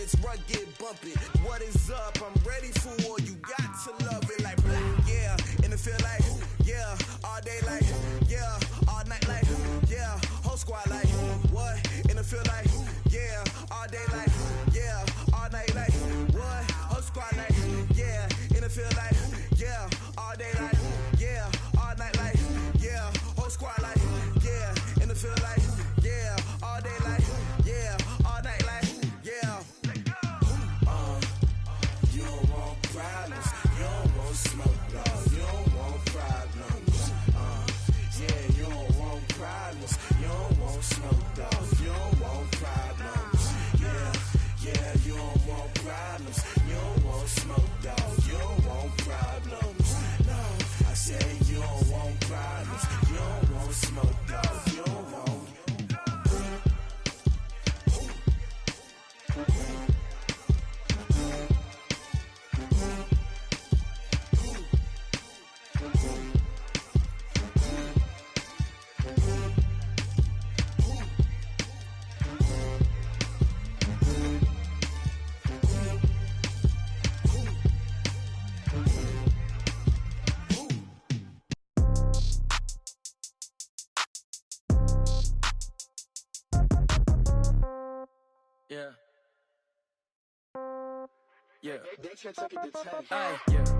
this rug get bumpy. What is up? I'm ready for war. You got to love it like yeah. And it feel like yeah. All day like yeah. All night like yeah. Whole squad like what? And it feel like yeah. All day like yeah. All night like what? Whole squad like yeah. And it feel like yeah. All day like yeah. All night like yeah. Whole squad like yeah. And it feel like yeah. All day like yeah. All night like yeah. You don't want problems. You don't want smoke, dog. You don't want problems. Yeah, you don't want problems. You don't want smoke, dog. You don't want problems. Yeah, you don't want problems. You don't want smoke, dog. You don't want problems. No, I said you don't want problems. You don't want smoke, dog. You don't want. Yeah.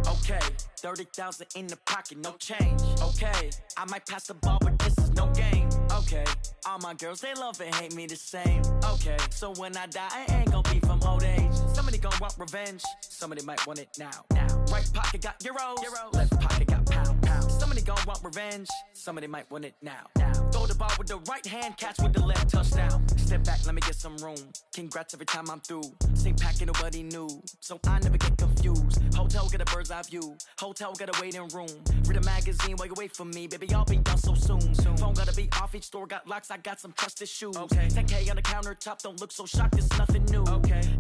Okay, 30,000 in the pocket, no change. Okay, I might pass the ball, but this is no game. Okay, all my girls, they love and hate me the same. Okay, so when I die, I ain't gon' be from old age. Somebody gon' want revenge, somebody might want it now. Right pocket got euros, left pocket got pound. Somebody gon' want revenge, somebody might want it now. Throw the ball with the right hand, catch with the left, touchdown. Step back, let me get some room. Congrats every time I'm through. Same packet, nobody knew, so I never get confused. Hotel get a bird's eye view, hotel got a waiting room. Read a magazine while you wait for me, baby, I'll be done so soon. Phone gotta be off, each store got locks, I got some trusted shoes. 10K on the countertop, don't look so shocked, it's nothing new.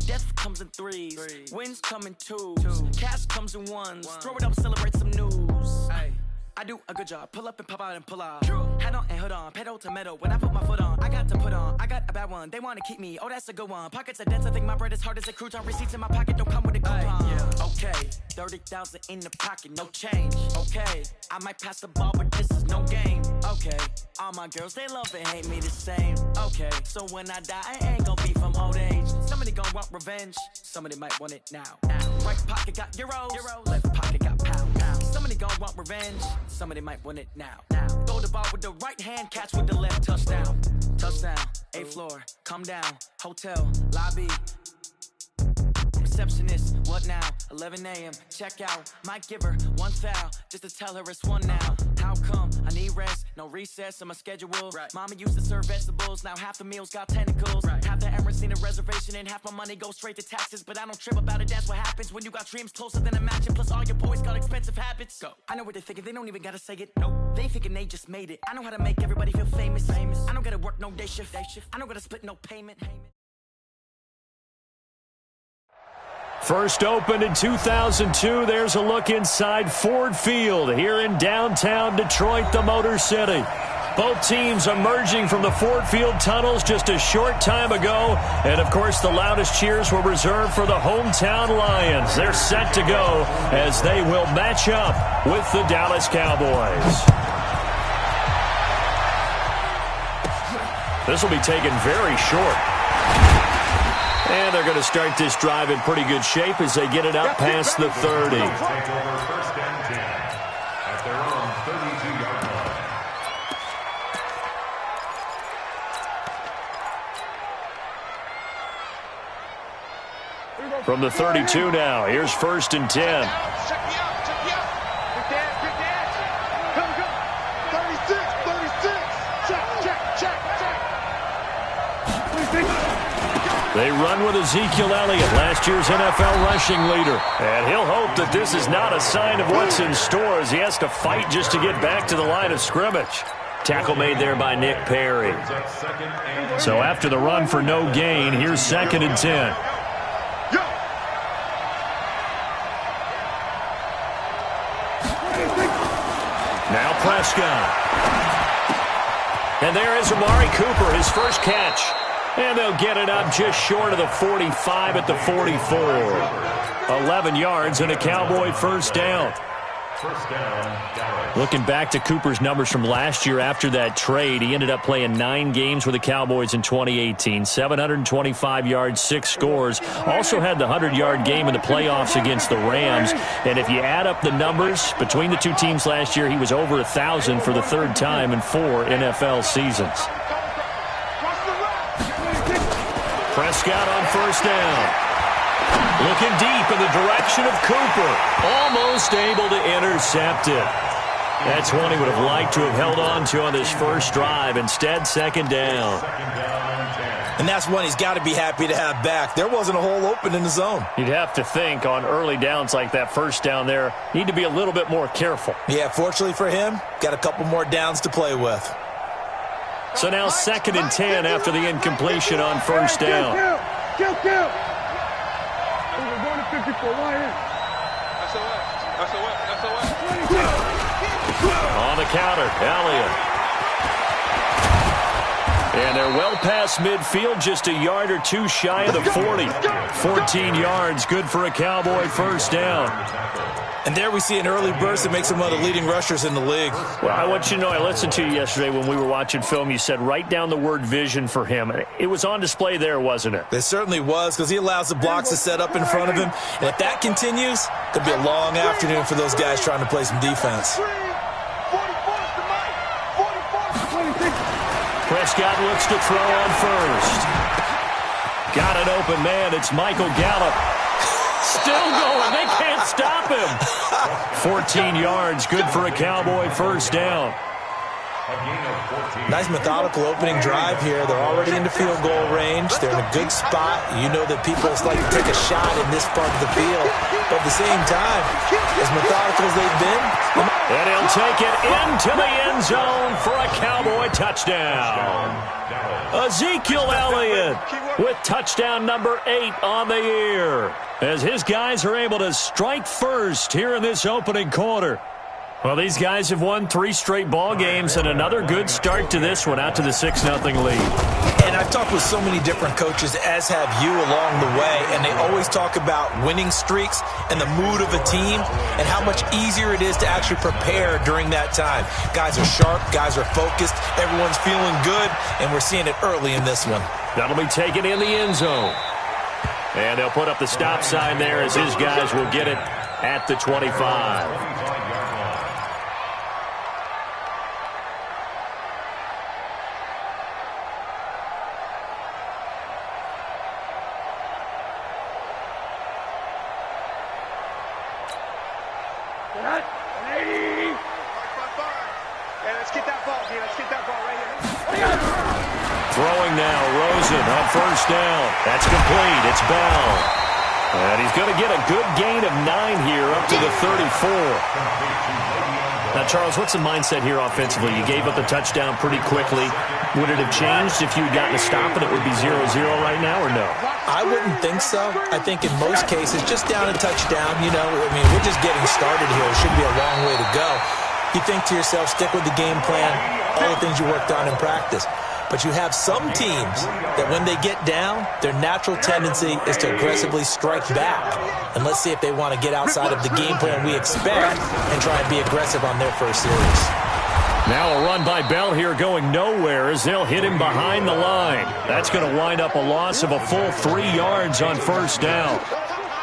Death comes in threes, wins come in twos, cash comes in ones. Throw it up, celebrate some news. I do a good job, pull up and pop out and pull out. Head on and hood on, pedal to metal. When I put my foot on, I got to put on. I got a bad one, they wanna keep me, oh that's a good one. Pockets are dense, I think my bread is hard as a crouton. Receipts in my pocket don't come with a coupon. Okay, 30,000 in the pocket, no change. Okay, I might pass the ball, but this is no game. Okay, all my girls, they love and hate me the same. Okay, so when I die, I ain't gon' be from old age. Somebody gon' want revenge, somebody might want it now. Right pocket got euros, left pocket got pound. Somebody gon' want revenge, somebody might want it now. Throw the ball with the right hand, catch with the left, touchdown. Touchdown, 8th floor, come down, hotel, lobby. Receptionist, what now? 11 a.m. check out. Might give her one foul just to tell her it's one now. How come? I need rest, no recess on my schedule. Mama used to serve vegetables, now half the meals got tentacles. Half the Emirates need a reservation and half my money goes straight to taxes. But I don't trip about it, that's what happens when you got dreams closer than a mansion. Plus all your boys got expensive habits. Go. I know what they're thinking, they don't even gotta say it. Nope. They thinking they just made it. I know how to make everybody feel famous. I don't gotta work no day shift. I don't gotta split no payment. First opened in 2002, there's a look inside Ford Field here in downtown Detroit, the Motor City. Both teams emerging from the Ford Field tunnels just a short time ago. And, of course, the loudest cheers were reserved for the hometown Lions. They're set to go as they will match up with the Dallas Cowboys. This will be taken very short. And they're going to start this drive in pretty good shape as they get it out past the 30. Take over first and 10 at their own 32-yard line. From the 32 now, here's first and 10. They run with Ezekiel Elliott, last year's NFL rushing leader. And he'll hope that this is not a sign of what's in store as he has to fight just to get back to the line of scrimmage. Tackle made there by Nick Perry. So after the run for no gain, here's second and 10. Now Prescott. And there is Amari Cooper, his first catch. And they'll get it up just short of the 45 at the 44. 11 yards and a Cowboy first down. First down, Dallas. Looking back to Cooper's numbers from last year after that trade, he ended up playing 9 games with the Cowboys in 2018. 725 yards, 6 scores. Also had the 100-yard game in the playoffs against the Rams. And if you add up the numbers between the two teams last year, he was over 1,000 for the 3rd time in 4 NFL seasons. Prescott on first down. Looking deep in the direction of Cooper. Almost able to intercept it. That's one he would have liked to have held on to on this first drive. Instead, second down. And that's one he's got to be happy to have back. There wasn't a hole open in the zone. You'd have to think on early downs like that first down there, need to be a little bit more careful. Yeah, fortunately for him, got a couple more downs to play with. So now 2nd and 10 after the incompletion on first down. Kill. We're going to 54. On the counter, Elliott. And they're well past midfield, just a yard or two shy of the 40. 14 yards, good for a Cowboy first down. And there we see an early burst that makes him one of the leading rushers in the league. Well, I want you to know, I listened to you yesterday when we were watching film. You said write down the word vision for him. It was on display there, wasn't it? It certainly was, because he allows the blocks to set up in front of him. And if that continues, it could be a long afternoon for those guys trying to play some defense. Prescott looks to throw on first. Got an open man. It's Michael Gallup. Still going. They can't stop him. 14 yards. Good for a Cowboy first down. Nice methodical opening drive here. They're already into field goal range. They're in a good spot. You know that people like to take a shot in this part of the field. But at the same time, as methodical as they've been. And he'll take it into the end zone for a Cowboy touchdown. Ezekiel Elliott with touchdown number 8 on the year, as his guys are able to strike first here in this opening quarter. Well, these guys have won 3 straight ball games, and another good start to this one, out to the 6-0 lead. And I've talked with so many different coaches, as have you, along the way, and they always talk about winning streaks and the mood of a team and how much easier it is to actually prepare during that time. Guys are sharp, guys are focused, everyone's feeling good, and we're seeing it early in this one. That'll be taken in the end zone. And they'll put up the stop sign there as his guys will get it at the 25. Throwing now, Rosen on first down. That's complete. It's Bell. And he's going to get a good gain of 9 here up to the 34. Now, Charles, what's the mindset here offensively? You gave up the touchdown pretty quickly. Would it have changed if you had gotten a stop and it would be 0-0 right now, or no? I wouldn't think so. I think in most cases, just down a touchdown, you know, I mean, we're just getting started here. It should be a long way to go. You think to yourself, stick with the game plan, all the things you worked on in practice. But you have some teams that when they get down, their natural tendency is to aggressively strike back. And let's see if they want to get outside of the game plan we expect and try and be aggressive on their first series. Now a run by Bell here going nowhere as they'll hit him behind the line. That's going to wind up a loss of a full 3 yards on first down.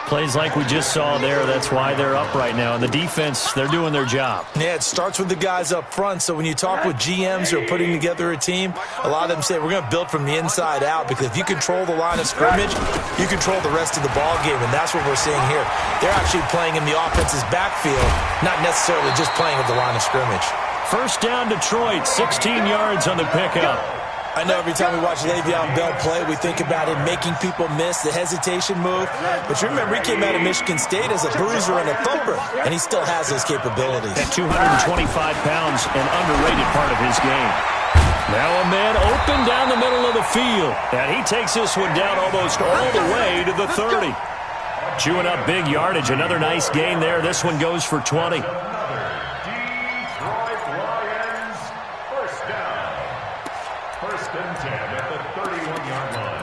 Plays like we just saw there. That's why they're up right now. And the defense, they're doing their job. Yeah, it starts with the guys up front. So when you talk with GMs who are putting together a team, a lot of them say we're going to build from the inside out, because if you control the line of scrimmage, you control the rest of the ball game, and that's what we're seeing here. They're actually playing in the offense's backfield, not necessarily just playing at the line of scrimmage. First down, Detroit, 16 yards on the pickup. I know every time we watch Le'Veon Bell play, we think about him making people miss, the hesitation move. But you remember, he came out of Michigan State as a bruiser and a thumper, and he still has those capabilities. At 225 pounds, an underrated part of his game. Now a man open down the middle of the field, and he takes this one down almost all the way to the 30. Chewing up big yardage, another nice gain there. This one goes for 20. First and 10 at the 31-yard line.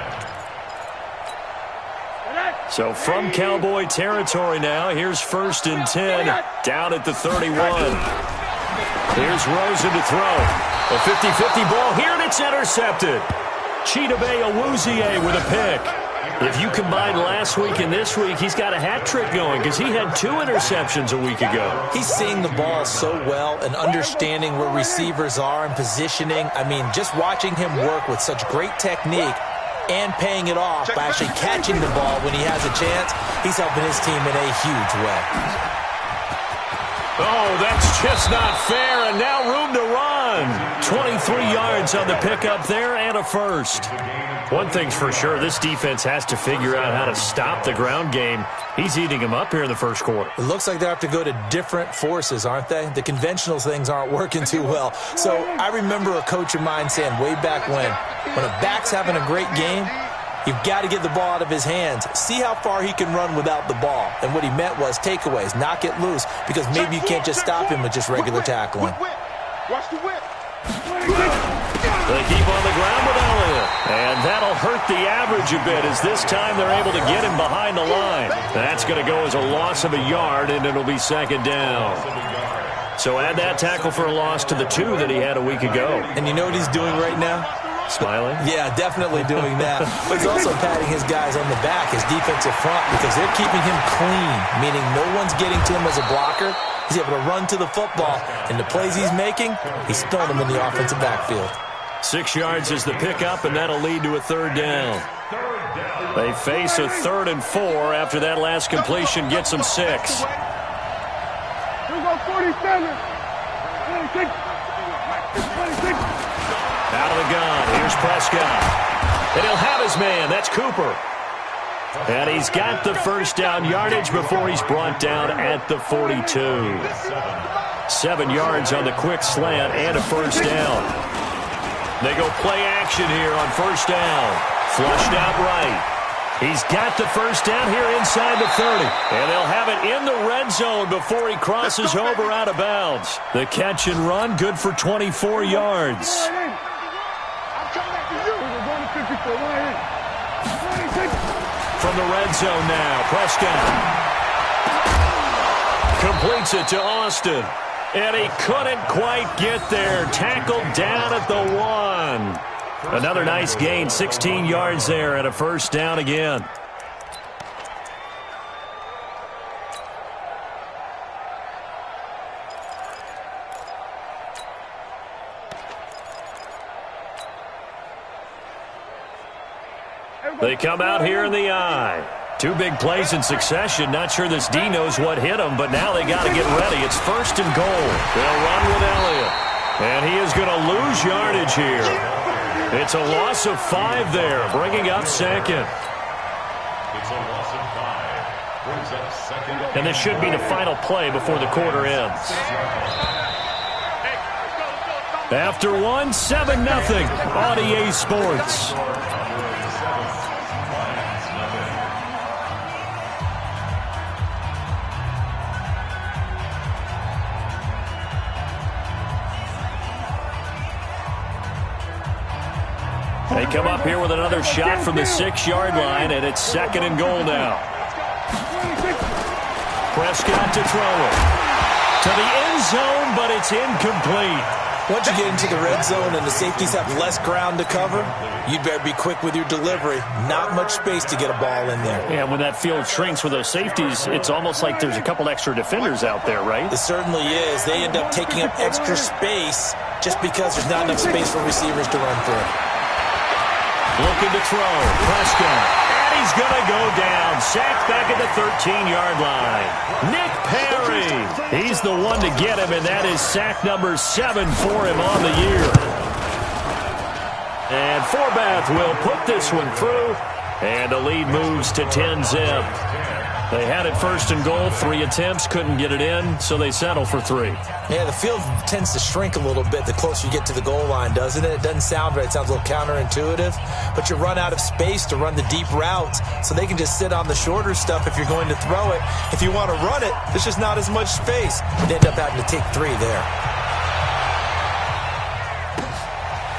So from Cowboy territory now, here's 1st and 10, down at the 31. Here's Rosen to throw. A 50-50 ball here, and it's intercepted. Chidobe Awuzie with a pick. If you combine last week and this week, he's got a hat trick going because he had 2 interceptions a week ago. He's seeing the ball so well and understanding where receivers are and positioning. I mean, just watching him work with such great technique and paying it off by actually catching the ball when he has a chance, he's helping his team in a huge way. Oh, that's just not fair, and now room to run. 23 yards on the pickup there and a first. One thing's for sure, this defense has to figure out how to stop the ground game. He's eating them up here in the first quarter. It looks like they have to go to different forces, aren't they? The conventional things aren't working too well. So I remember a coach of mine saying way back when a back's having a great game, you've got to get the ball out of his hands. See how far he can run without the ball. And what he meant was takeaways, knock it loose, because maybe you can't just stop him with just regular tackling. Watch the whip. They keep on the ground with Elliott. And that'll hurt the average a bit as this time they're able to get him behind the line. That's going to go as a loss of a yard, and it'll be 2nd down. So add that tackle for a loss to the 2 that he had a week ago. And you know what he's doing right now? Smiling? Yeah, definitely doing that. But he's also patting his guys on the back, his defensive front, because they're keeping him clean, meaning no one's getting to him as a blocker. He's able to run to the football, and the plays he's making, he's throwing them in the offensive backfield. 6 yards is the pickup, and that'll lead to a 3rd down. They face a 3rd and 4 after that last completion gets them 6. Here we go, 47. 26. 26. Out of the gun. Here's Prescott. And he'll have his man. That's Cooper. And he's got the first down yardage before he's brought down at the 42. 7 yards on the quick slant and a first down. They go play action here on first down. Flushed out right. He's got the first down here inside the 30. And they'll have it in the red zone before he crosses over out of bounds. The catch and run, good for 24 yards. From the red zone now, Prescott completes it to Austin. And he couldn't quite get there. Tackled down at the 1. Another nice gain, 16 yards there and a first down again. They come out here in the eye. 2 big plays in succession. Not sure this D knows what hit him, but now they got to get ready. It's 1st and goal. They'll run with Elliott. And he is going to lose yardage here. It's a loss of 5 there, bringing up 2nd. It's a loss of 5. Brings up 2nd. And this should be the final play before the quarter ends. After 1, 7-0 on EA Sports. They come up here with another shot from the 6-yard line, and it's 2nd and goal now. Prescott to throw it. To the end zone, but it's incomplete. Once you get into the red zone and the safeties have less ground to cover, you'd better be quick with your delivery. Not much space to get a ball in there. Yeah, when that field shrinks with those safeties, it's almost like there's a couple extra defenders out there, right? It certainly is. They end up taking up extra space just because there's not enough space for receivers to run through. Looking to throw. Prescott. And he's going to go down. Sacked back at the 13-yard line. Nick Perry. He's the one to get him, and that is sack number 7 for him on the year. And Forbath will put this one through, and the lead moves to 10-zip. They had it 1st and goal, 3 attempts, couldn't get it in, so they settle for 3. Yeah, the field tends to shrink a little bit the closer you get to the goal line, doesn't it? It doesn't sound right. It sounds a little counterintuitive, but you run out of space to run the deep routes, so they can just sit on the shorter stuff if you're going to throw it. If you want to run it, there's just not as much space. You'd end up having to take 3 there.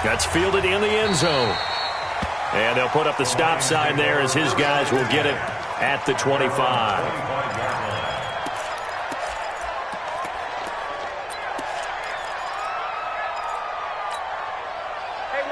That's fielded in the end zone. And they'll put up the stop sign there as his guys will get it at the 25.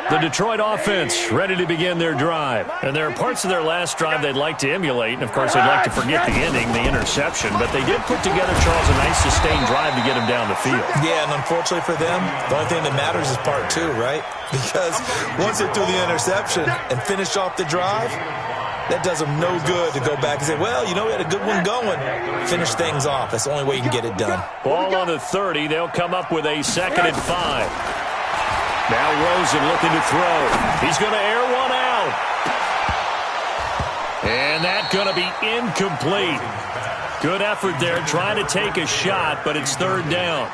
The Detroit offense ready to begin their drive. And there are parts of their last drive they'd like to emulate. And, of course, they'd like to forget the ending, the interception. But they did put together, Charles, a nice sustained drive to get him down the field. Yeah, and unfortunately for them, the only thing that matters is part two, right? Because once they threw the interception and finished off the drive, that does them no good to go back and say, well, you know, we had a good one going. Finish things off. That's the only way you can get it done. Ball on the 30. They'll come up with a 2nd and 5. Now Rosen looking to throw. He's going to air one out. And that's going to be incomplete. Good effort there trying to take a shot, but it's 3rd down.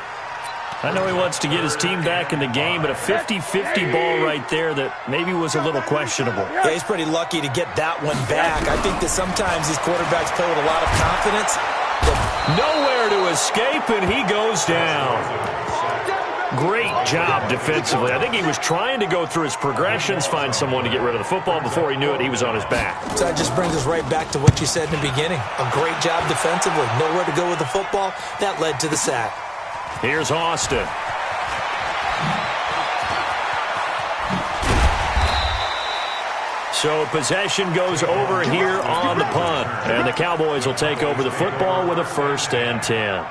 I know he wants to get his team back in the game, but a 50-50 ball right there that maybe was a little questionable. Yeah, he's pretty lucky to get that one back. I think that sometimes these quarterbacks play with a lot of confidence. Nowhere to escape, and he goes down. Great job defensively. I think he was trying to go through his progressions, find someone to get rid of the football. Before he knew it, he was on his back. So that just brings us right back to what you said in the beginning. A great job defensively. Nowhere to go with the football. That led to the sack. Here's Austin. So possession goes over here on the punt. And the Cowboys will take over the football with a 1st and 10.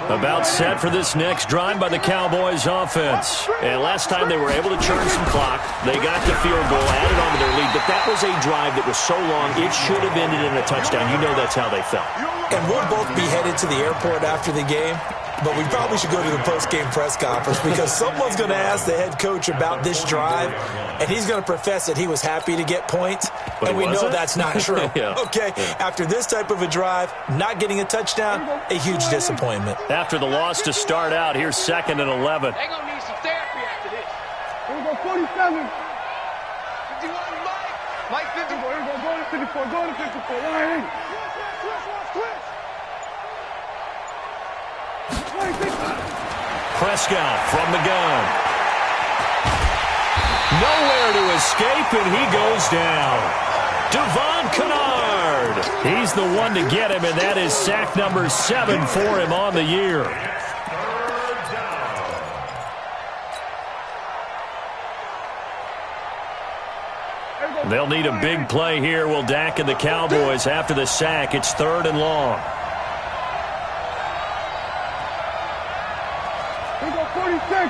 About set for this next drive by the Cowboys offense. And last time they were able to churn some clock. They got the field goal, added on to their lead. But that was a drive that was so long, it should have ended in a touchdown. You know that's how they felt. And we'll both be headed to the airport after the game. But we probably should go to the post-game press conference because someone's going to ask the head coach about this drive, and he's going to profess that he was happy to get points, and we know that's not true. Yeah. Okay, after this type of a drive, not getting a touchdown, a huge disappointment. After the loss to start out, here's 2nd and 11. They're going to need some therapy after this. Here we go, 47. 51, Mike 54. Here we go, go to 54, go to 54. Line in. Twist. Prescott from the gun. Nowhere to escape, and he goes down. Devon Kennard. He's the one to get him, and that is sack number 7 for him on the year. They'll need a big play here. Will Dak and the Cowboys after the sack. It's 3rd and long. Here we go, 46.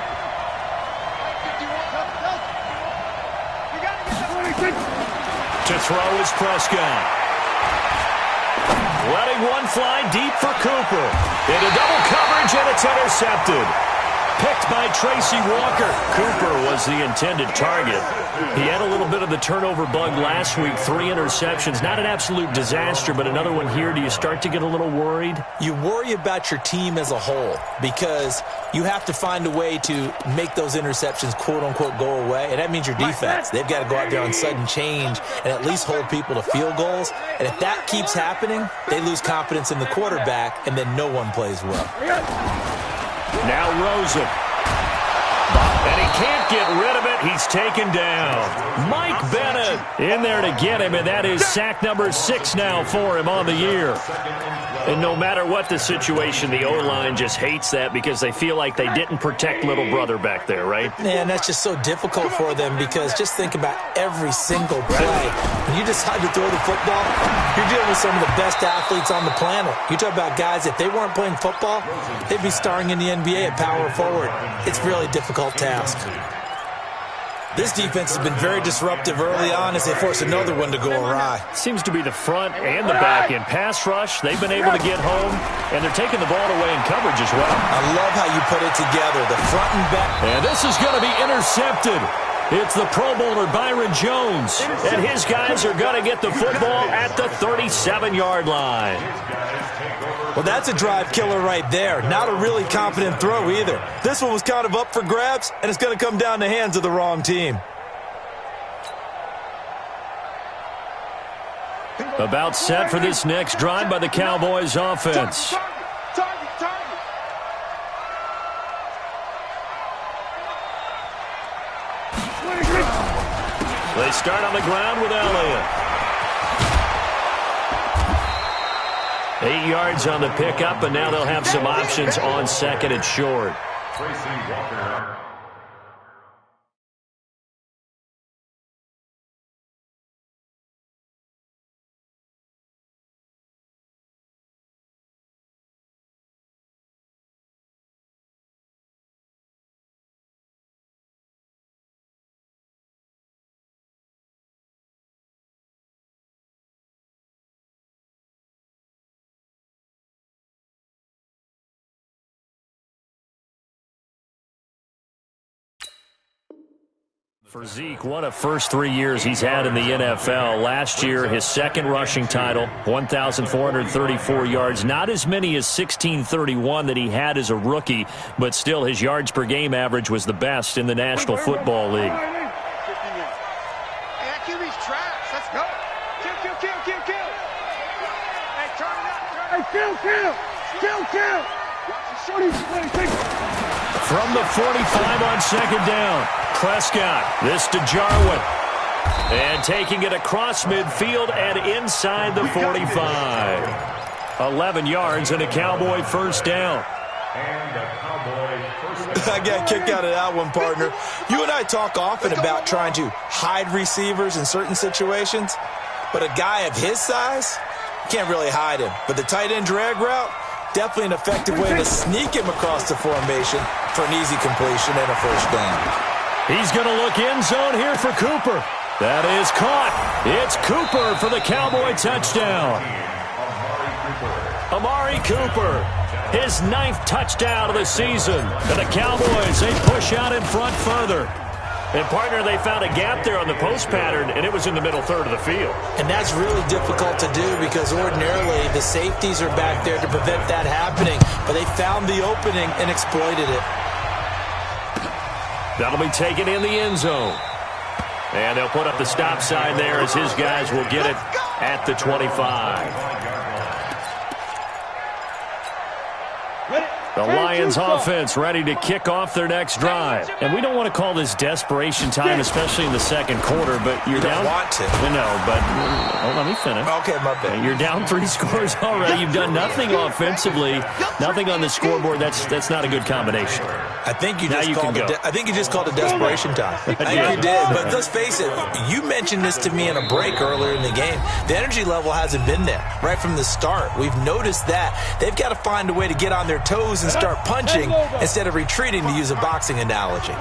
To throw is Prescott. Letting one fly deep for Cooper. Into double coverage, and it's intercepted. Picked by Tracy Walker. Cooper was the intended target. He had a little bit of the turnover bug last week. 3 interceptions. Not an absolute disaster, but another one here. Do you start to get a little worried? You worry about your team as a whole because you have to find a way to make those interceptions, quote-unquote, go away. And that means your defense. They've got to go out there on sudden change and at least hold people to field goals. And if that keeps happening, they lose confidence in the quarterback, and then no one plays well. Now Rosen. And he can't get rid of it. He's taken down. Mike Bennett in there to get him, and that is sack number 6 now for him on the year. And no matter what the situation, the O-line just hates that because they feel like they didn't protect little brother back there, right? Man, that's just so difficult for them because just think about every single play. When you decide to throw the football, you're dealing with some of the best athletes on the planet. You talk about guys, if they weren't playing football, they'd be starring in the NBA at power forward. It's a really difficult task. This defense has been very disruptive early on as they force another one to go awry. Seems to be the front and the back in pass rush. They've been able to get home, and they're taking the ball away in coverage as well. I love how you put it together, the front and back. And this is going to be intercepted. It's the Pro Bowler Byron Jones, and his guys are going to get the football at the 37-yard line. Well, that's a drive killer right there. Not a really confident throw either. This one was kind of up for grabs, and it's going to come down the hands of the wrong team. About set for this next drive by the Cowboys offense. They start on the ground with Elliott. 8 yards on the pickup, and now they'll have some options on second and short. Tracy Walker. For Zeke, one of first 3 years he's had in the NFL. Last year, his second rushing title, 1,434 yards. Not as many as 1,631 that he had as a rookie, but still his yards per game average was the best in the National Football League. Hey, that QB's trash. Let's go. Kill. Hey, turn it up. Kill. From the 45 on second down, Prescott, this to Jarwin. And taking it across midfield and inside the 45. 11 yards and a Cowboy first down. And the Cowboy first down. I got kicked out of that one, partner. You and I talk often about trying to hide receivers in certain situations, but a guy of his size, can't really hide him. But the tight end drag route, definitely an effective way to sneak him across the formation for an easy completion and a first down. He's going to look end zone here for Cooper. That is caught. It's Cooper for the Cowboy touchdown. Amari Cooper, his 9th touchdown of the season. And the Cowboys, they push out in front further. And, partner, they found a gap there on the post pattern, and it was in the middle third of the field. And that's really difficult to do because ordinarily the safeties are back there to prevent that happening. But they found the opening and exploited it. That'll be taken in the end zone. And they'll put up the stop sign there as his guys will get it at the 25. The Lions offense ready to kick off their next drive. And we don't want to call this desperation time, especially in the second quarter, but you're down. You don't want to. No, but let me finish. Okay, my bad. You're down 3 scores already. You've done nothing offensively, nothing on the scoreboard. That's not a good combination. I think you just called it desperation time. I think you did. But let's face it, you mentioned this to me in a break earlier in the game. The energy level hasn't been there right from the start. We've noticed that. They've got to find a way to get on their toes and start punching instead of retreating, to use a boxing analogy.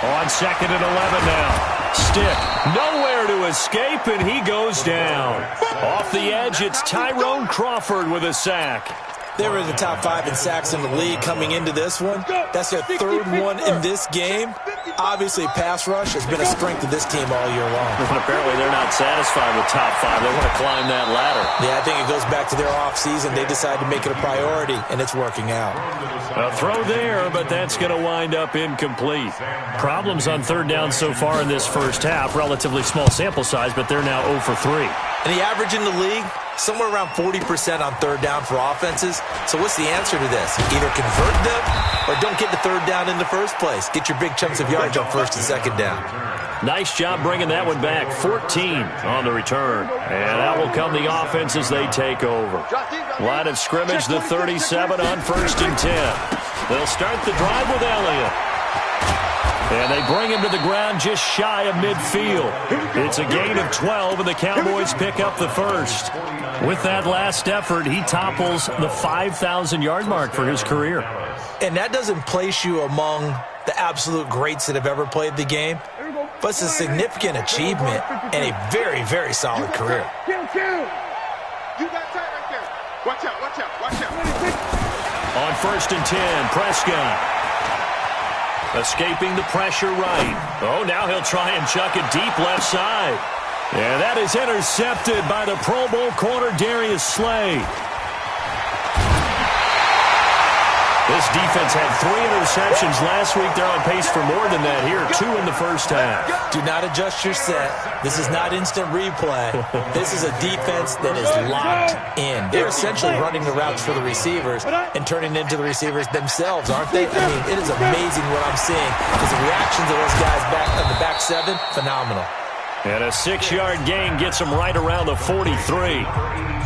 On second and 11 now. Stick nowhere to escape, and he goes down. Off the edge, it's Tyrone Crawford with a sack. They were in the top 5 in sacks in the league coming into this one. That's their 3rd one in this game. Obviously, pass rush has been a strength of this team all year long. But apparently they're not satisfied with top 5. They want to climb that ladder. Yeah, I think it goes back to their offseason. They decided to make it a priority, and it's working out. A throw there, but that's going to wind up incomplete. Problems on third down so far in this first half. Relatively small sample size, but they're now 0 for 3. And the average in the league, somewhere around 40% on third down for offenses. So what's the answer to this? Either convert them or don't get the third down in the first place. Get your big chunks of yards on first and second down. Nice job bringing that one back. 14 on the return. And that will come the offense as they take over. Line of scrimmage, the 37 on first and 10. They'll start the drive with Elliott. And they bring him to the ground just shy of midfield. It's a gain of 12, and the Cowboys pick up the first. With that last effort, he topples the 5,000-yard mark for his career. And that doesn't place you among the absolute greats that have ever played the game, but it's a significant achievement and a very, very solid career. You got tight right there. Watch out. On first and 10, Prescott. Escaping the pressure right. Oh, now he'll try and chuck it deep left side. And that is intercepted by the Pro Bowl corner Darius Slay. This defense had 3 interceptions last week. They're on pace for more than that here. 2 in the first half. Do not adjust your set. This is not instant replay. This is a defense that is locked in. They're essentially running the routes for the receivers and turning into the receivers themselves, aren't they? I mean, it is amazing what I'm seeing because the reactions of those guys back on the back 7, phenomenal. And a 6-yard gain gets them right around the 43.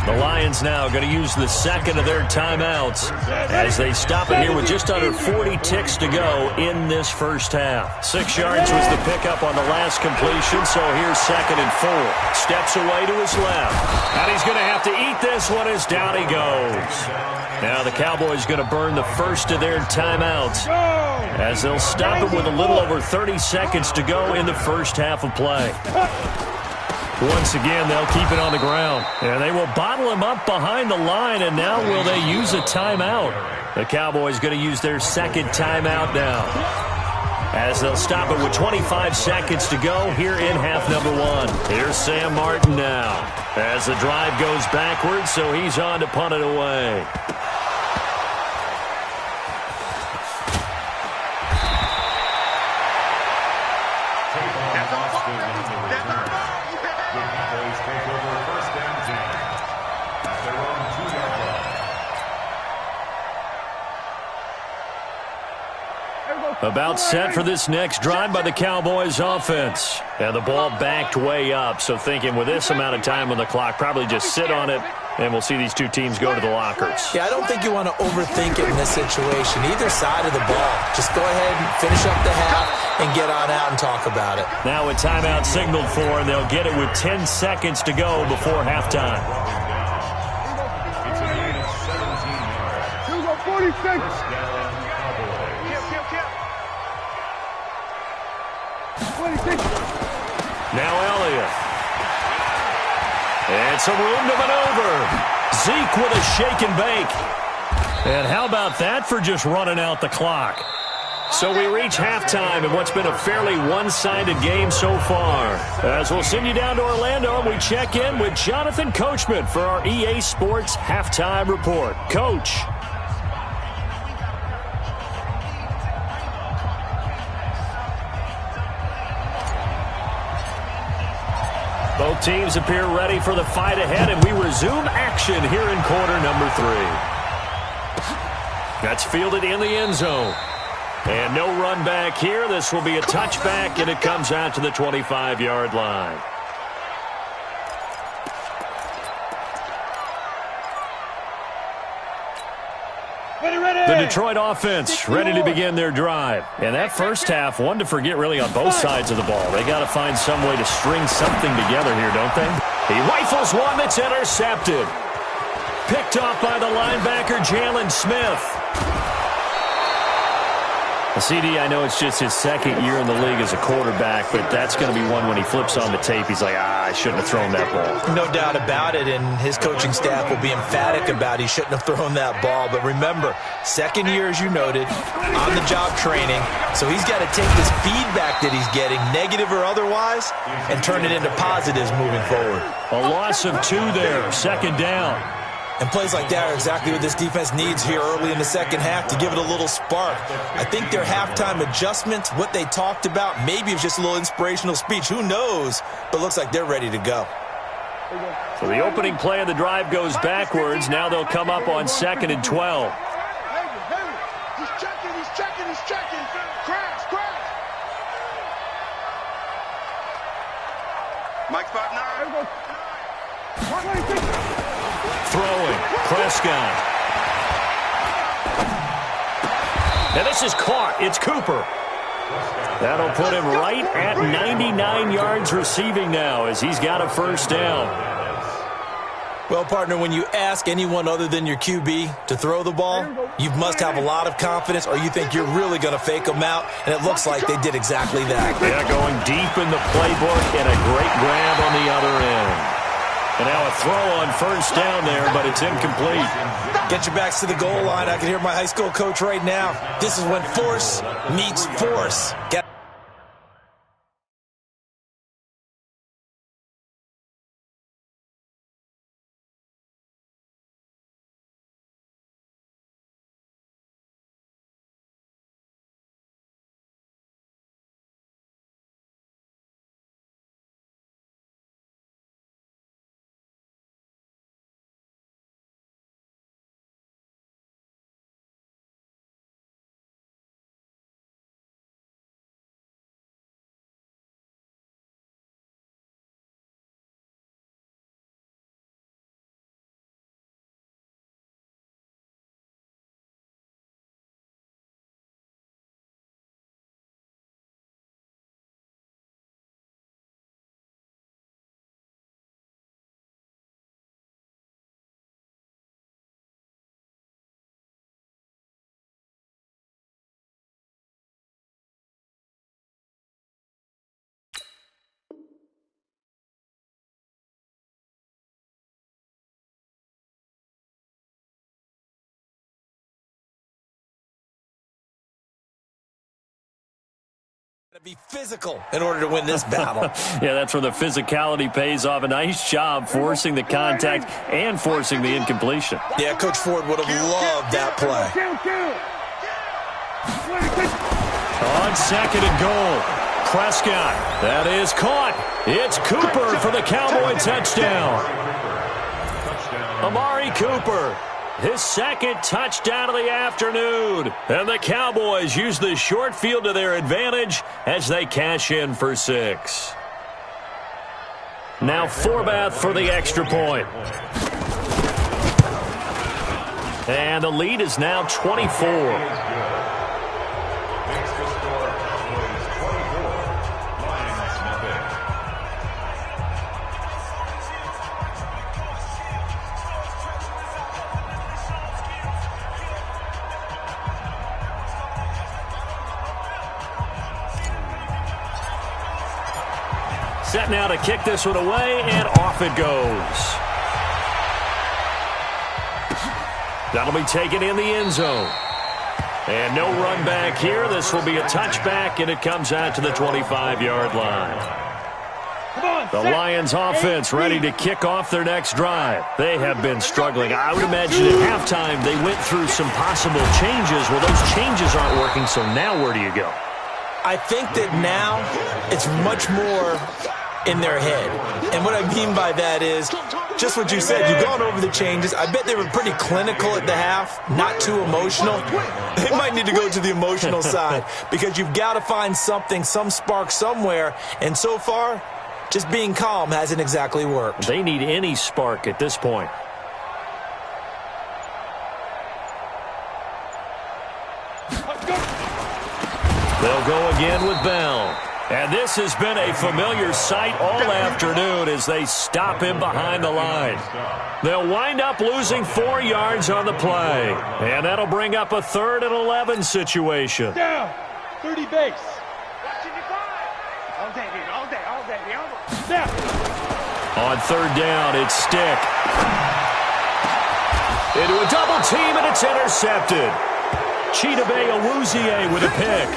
The Lions now going to use the second of their timeouts as they stop it here with just under 40 ticks to go in this first half. 6 yards was the pickup on the last completion, so here's 2nd and 4. Steps away to his left. And he's going to have to eat this one as down he goes. Now the Cowboys going to burn the first of their timeouts as they'll stop it with a little over 30 seconds to go in the first half of play. Once again, they'll keep it on the ground. And they will bottle him up behind the line, and now will they use a timeout? The Cowboys going to use their second timeout now as they'll stop it with 25 seconds to go here in half number 1. Here's Sam Martin now as the drive goes backwards, so he's on to punt it away. About set for this next drive by the Cowboys offense. And the ball backed way up, so thinking with this amount of time on the clock, probably just sit on it, and we'll see these two teams go to the lockers. Yeah, I don't think you want to overthink it in this situation. Either side of the ball. Just go ahead and finish up the half and get on out and talk about it. Now a timeout signaled for, and they'll get it with 10 seconds to go before halftime. It's a gain of 17 yards. Here we go, 46. 26. Now Elliott. And some room to maneuver. Zeke with a shake and bake. And how about that for just running out the clock? So we reach halftime in what's been a fairly one-sided game so far. As we'll send you down to Orlando, and we check in with Jonathan Coachman for our EA Sports Halftime Report. Coach. Both teams appear ready for the fight ahead, and we resume action here in quarter number 3. That's fielded in the end zone. And no run back here. This will be a touchback, and it comes out to the 25-yard line. The Detroit offense ready to begin their drive. And that first half, one to forget really on both sides of the ball. They got to find some way to string something together here, don't they? He rifles one that's intercepted. Picked off by the linebacker, Jalen Smith. CD, I know it's just his second year in the league as a quarterback, but that's going to be one when he flips on the tape. He's like, I shouldn't have thrown that ball. No doubt about it, and his coaching staff will be emphatic about he shouldn't have thrown that ball. But remember, second year, as you noted, on-the-job training, so he's got to take this feedback that he's getting, negative or otherwise, and turn it into positives moving forward. A loss of 2 there, second down. And plays like that are exactly what this defense needs here early in the second half to give it a little spark. I think their halftime adjustments, what they talked about, maybe it was just a little inspirational speech. Who knows? But looks like they're ready to go. So the opening play of the drive goes backwards. Now they'll come up on 2nd and 12. He's checking. Crash. Mike 5'9". Throwing, Prescott. And this is caught. It's Cooper. That'll put him right at 99 yards receiving now as he's got a first down. Well, partner, when you ask anyone other than your QB to throw the ball, you must have a lot of confidence or you think you're really going to fake them out, and it looks like they did exactly that. Yeah, going deep in the playbook and a great grab on the other end. And now a throw on first down there, but it's incomplete. Get your backs to the goal line. I can hear my high school coach right now. This is when force meets force. Be physical in order to win this battle. Yeah, that's where the physicality pays off. A nice job forcing the contact and forcing the incompletion. Yeah, Coach Ford would have loved that play. On second and goal, Prescott. That is caught. It's Cooper for the Cowboy touchdown. Amari Cooper, his second touchdown of the afternoon. And the Cowboys use the short field to their advantage as they cash in for 6. Now Forbath for the extra point. And the lead is now 24. Set now to kick this one away, and off it goes. That'll be taken in the end zone. And no run back here. This will be a touchback, and it comes out to the 25-yard line. The Lions offense ready to kick off their next drive. They have been struggling. I would imagine at halftime they went through some possible changes. Well, those changes aren't working, so now where do you go? I think that now it's much more in their head. And what I mean by that is just what you said. You've gone over the changes. I bet they were pretty clinical at the half, not too emotional. They might need to go to the emotional side because you've got to find something, some spark somewhere. And so far, just being calm hasn't exactly worked. They need any spark at this point. They'll go again with Bell. And this has been a familiar sight all afternoon as they stop him behind the line. They'll wind up losing 4 yards on the play. And that'll bring up a 3rd and 11 situation. Down. 30 base. All day. Down. On 3rd down, it's Stick. Into a double team, and it's intercepted. Chidobe Awuzie with a pick.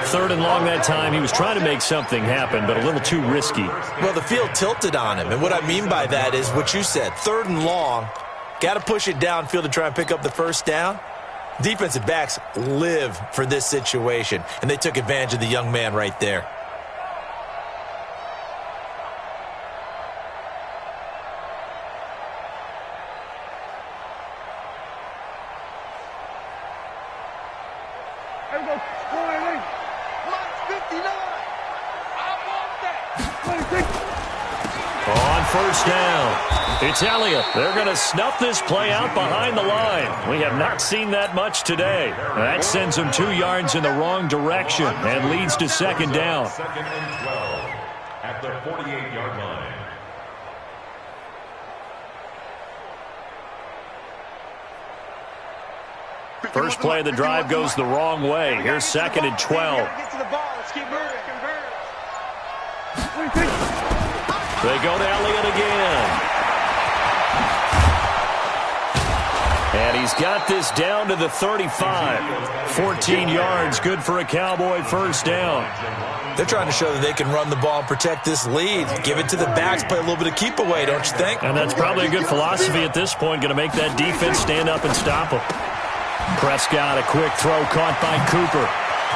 3rd and long that time. He was trying to make something happen, but a little too risky. Well, the field tilted on him, and what I mean by that is what you said. 3rd and long, got to push it downfield to try and pick up the 1st down. Defensive backs live for this situation, and they took advantage of the young man right there. On 1st down, it's Elliott. They're going to snuff this play out behind the line. We have not seen that much today. That sends them 2 yards in the wrong direction and leads to 2nd down. 2nd and 12 at the 48-yard line. First play of the drive goes the wrong way. Here's 2nd and 12. They go to Elliott again. And he's got this down to the 35. 14 yards, good for a Cowboy 1st down. They're trying to show that they can run the ball and protect this lead. Give it to the backs, play a little bit of keep away, don't you think? And that's probably a good philosophy at this point, going to make that defense stand up and stop them. Prescott, a quick throw caught by Cooper.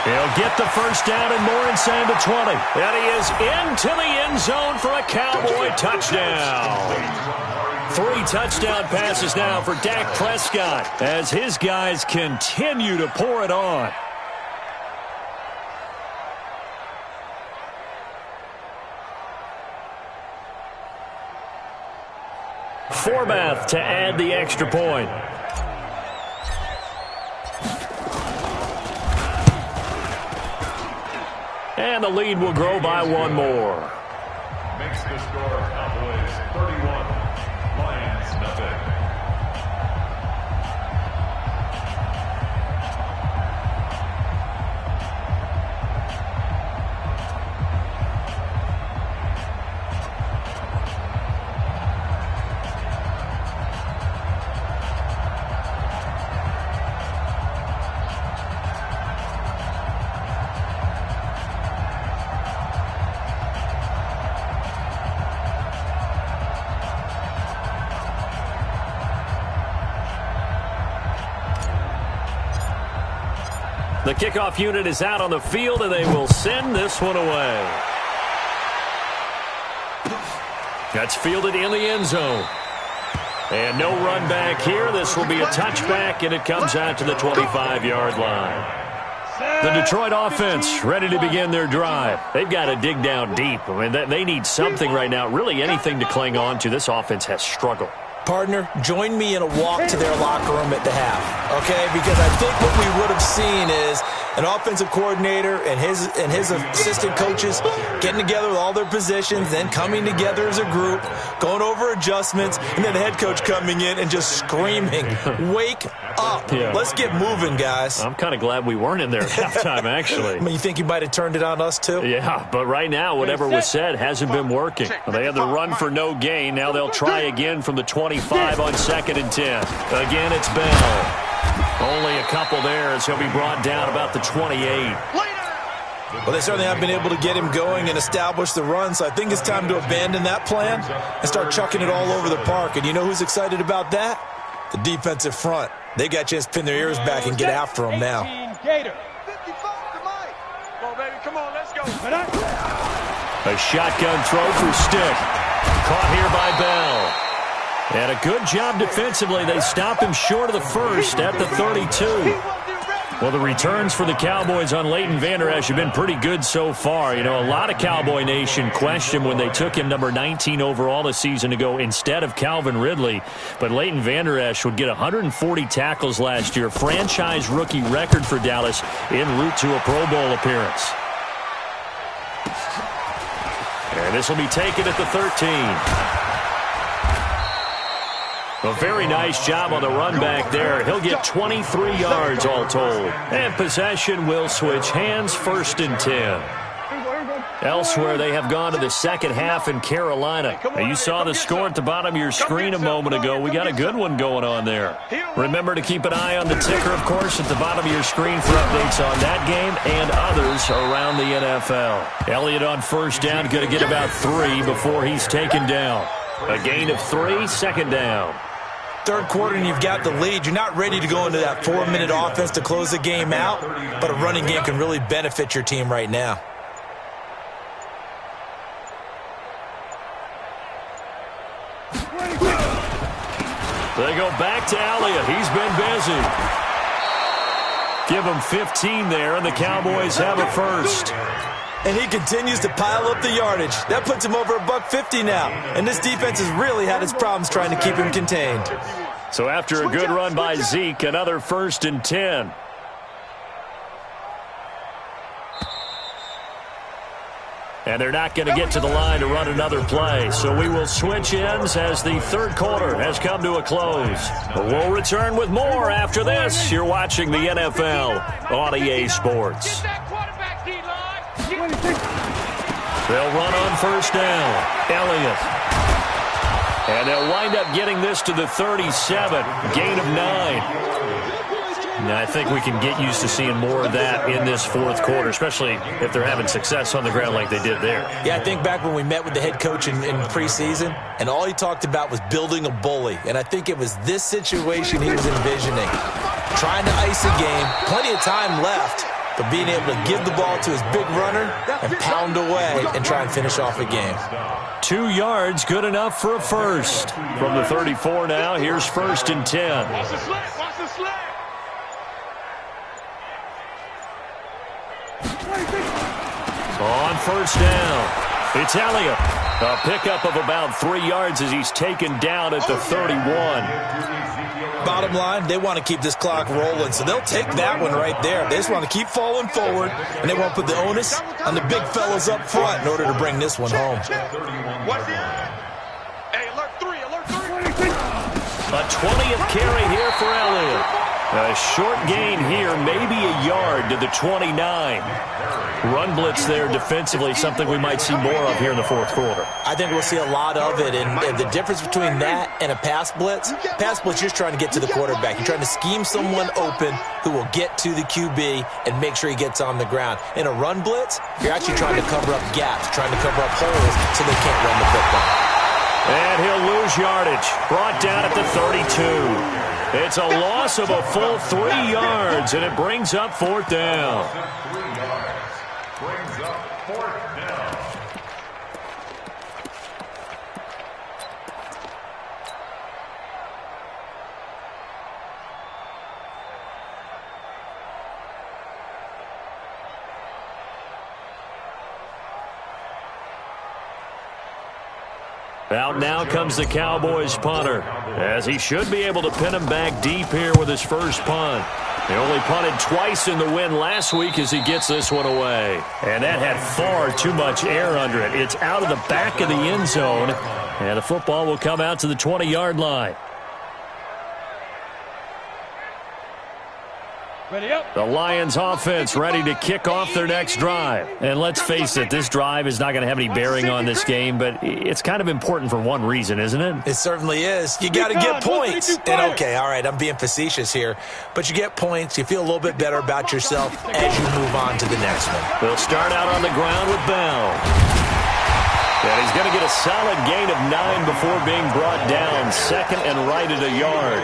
He'll get the 1st down and more inside the 20. And he is into the end zone for a Cowboy touchdown. 3 touchdown passes now for Dak Prescott as his guys continue to pour it on. Forbath to add the extra point. And the lead will grow by 1 more. Makes the score Cowboys 31, Lions nothing. The kickoff unit is out on the field, and they will send this one away. That's fielded in the end zone. And no run back here. This will be a touchback, and it comes out to the 25-yard line. The Detroit offense ready to begin their drive. They've got to dig down deep. I mean, they need something right now, really anything to cling on to. This offense has struggled. Partner, join me in a walk to their locker room at the half, okay? Because I think what we would have seen is an offensive coordinator and his assistant coaches getting together with all their positions, then coming together as a group, going over adjustments, and then the head coach coming in and just screaming, "Wake up. Yeah. Let's get moving, guys." I'm kind of glad we weren't in there at halftime, actually. I mean, you think you might have turned it on us, too? Yeah, but right now, whatever was said hasn't been working. They had the run for no gain. Now they'll try again from the 25 on 2nd and 10. Again, it's Bell. Only a couple there as he'll be brought down about the 28. Well, they certainly have been able to get him going and establish the run, so I think it's time to abandon that plan and start chucking it all over the park. And you know who's excited about that? The defensive front. They got a chance to pin their ears back and get after him now. A shotgun throw for Stick. Caught here by Bell. And a good job defensively. They stopped him short of the first at the 32. Well, the returns for the Cowboys on Leighton Vander Esch have been pretty good so far. You know, a lot of Cowboy Nation questioned when they took him number 19 overall a season ago instead of Calvin Ridley. But Leighton Vander Esch would get 140 tackles last year, franchise rookie record for Dallas en route to a Pro Bowl appearance. And this will be taken at the 13. A very nice job on the run back there. He'll get 23 yards all told. And possession will switch hands, 1st and 10. Elsewhere, they have gone to the second half in Carolina. Now, you saw the score at the bottom of your screen a moment ago. We got a good one going on there. Remember to keep an eye on the ticker, of course, at the bottom of your screen for updates on that game and others around the NFL. Elliott on 1st down, going to get about 3 before he's taken down. A gain of 3, 2nd down. Third quarter and you've got the lead. You're not ready to go into that 4-minute offense to close the game out, but a running game can really benefit your team right now. They go back to Elliott. He's been busy. Give him 15 there, and the Cowboys have a first. And he continues to pile up the yardage. That puts him over $150 now. And this defense has really had its problems trying to keep him contained. So after a good run by Zeke, another 1st and 10. And they're not going to get to the line to run another play. So we will switch ends as the third quarter has come to a close. We'll return with more after this. You're watching the NFL on EA Sports. They'll run on 1st down. Elliott. And they'll wind up getting this to the 37. Gain of 9. Now, I think we can get used to seeing more of that in this fourth quarter, especially if they're having success on the ground like they did there. Yeah, I think back when we met with the head coach in preseason, and all he talked about was building a bully. And I think it was this situation he was envisioning. Trying to ice a game, plenty of time left, but being able to give the ball to his big runner and pound away and try and finish off a game. 2 yards, good enough for a first. From the 34 now, here's 1st and 10. Watch the slip, watch the slip. On 1st down, it's Elliott. A pickup of about 3 yards as he's taken down at the 31. Bottom line, they want to keep this clock rolling, so they'll take that one right there. They just want to keep falling forward, and they want to put the onus on the big fellas up front in order to bring this one home. Hey, alert 3, alert 3. A 20th carry here for Elliott. A short gain here, maybe a yard to the 29. Run blitz there defensively, something we might see more of here in the fourth quarter. I think we'll see a lot of it, and the difference between that and a pass blitz, you're just trying to get to the quarterback. You're trying to scheme someone open who will get to the QB and make sure he gets on the ground. In a run blitz, you're actually trying to cover up gaps, trying to cover up holes so they can't run the football. And he'll lose yardage. Brought down at the 32. It's a loss of a full 3 yards, and it brings up 4th down. 3 yards. Brings up 4th down. Out now comes the Cowboys punter, as he should be able to pin him back deep here with his first punt. He only punted twice in the win last week as he gets this one away. And that had far too much air under it. It's out of the back of the end zone, and the football will come out to the 20-yard line. The Lions offense ready to kick off their next drive. And let's face it, this drive is not going to have any bearing on this game, but it's kind of important for one reason, isn't it? It certainly is. You got to get points. And okay, all right, I'm being facetious here, but you get points. You feel a little bit better about yourself as you move on to the next one. They'll start out on the ground with Bell. And he's going to get a solid gain of 9 before being brought down. 2nd and right at a yard.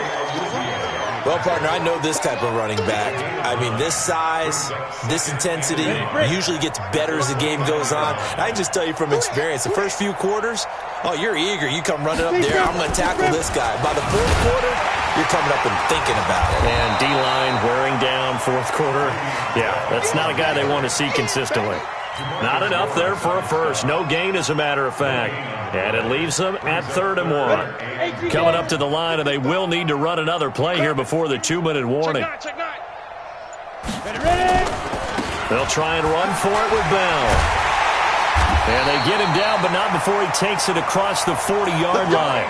Well, partner, I know this type of running back. I mean, this size, this intensity usually gets better as the game goes on. I can just tell you from experience, the first few quarters, oh, you're eager. You come running up there, I'm going to tackle this guy. By the 4th quarter, you're coming up and thinking about it. And D-line wearing down 4th quarter. Yeah, that's not a guy they want to see consistently. Not enough there for a first. No gain, as a matter of fact. And it leaves them at 3rd and 1. Coming up to the line, and they will need to run another play here before the 2-minute warning. They'll try and run for it with Bell. And they get him down, but not before he takes it across the 40-yard line.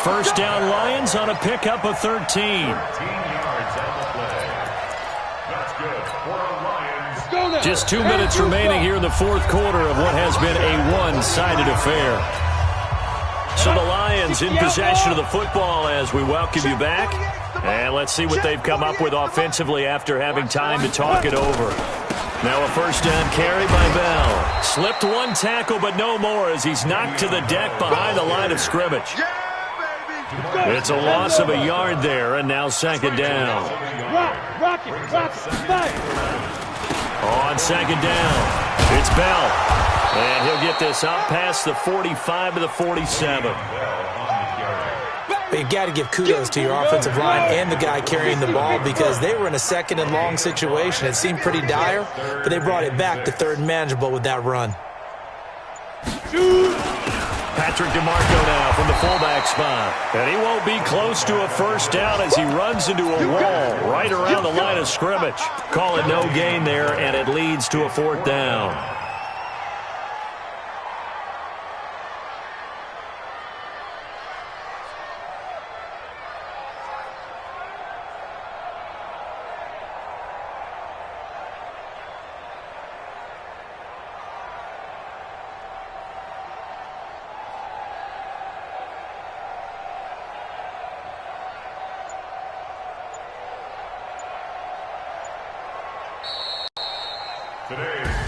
First down, Lions on a pickup of 13. 13 yards on the play. That's good for the Lions. Just 2 minutes remaining here in the 4th quarter of what has been a one-sided affair. So the Lions in possession of the football as we welcome you back. And let's see what they've come up with offensively after having time to talk it over. Now a first down carry by Bell. Slipped one tackle, but no more as he's knocked to the deck behind the line of scrimmage. It's a loss of a yard there, and now 2nd down. On 2nd down, it's Bell. And he'll get this up past the 45 to the 47. But you got to give kudos to your offensive line and the guy carrying the ball because they were in a 2nd and long situation. It seemed pretty dire, but they brought it back to 3rd and manageable with that run. Patrick DeMarco now from the fullback spot. And he won't be close to a first down as he runs into a wall right around the line of scrimmage. Call it no gain there, and it leads to a 4th down.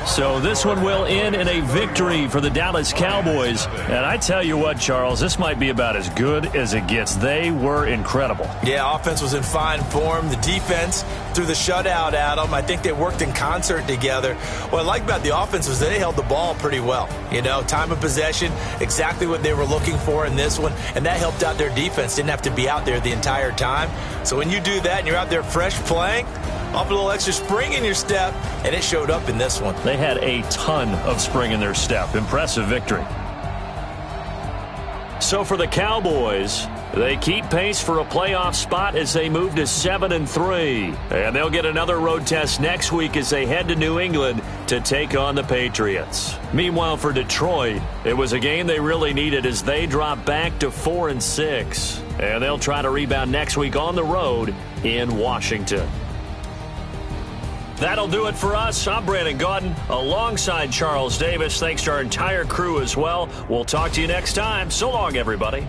So this one will end in a victory for the Dallas Cowboys. And I tell you what, Charles, this might be about as good as it gets. They were incredible. Yeah, offense was in fine form. The defense threw the shutout at them. I think they worked in concert together. What I like about the offense was they held the ball pretty well. You know, time of possession, exactly what they were looking for in this one. And that helped out their defense. Didn't have to be out there the entire time. So when you do that and you're out there fresh playing, off a little extra spring in your step, and it showed up in this one. They had a ton of spring in their step. Impressive victory. So for the Cowboys, they keep pace for a playoff spot as they move to 7-3. And they'll get another road test next week as they head to New England to take on the Patriots. Meanwhile, for Detroit, it was a game they really needed as they drop back to 4-6. And they'll try to rebound next week on the road in Washington. That'll do it for us. I'm Brandon Gaudin alongside Charles Davis. Thanks to our entire crew as well. We'll talk to you next time. So long, everybody.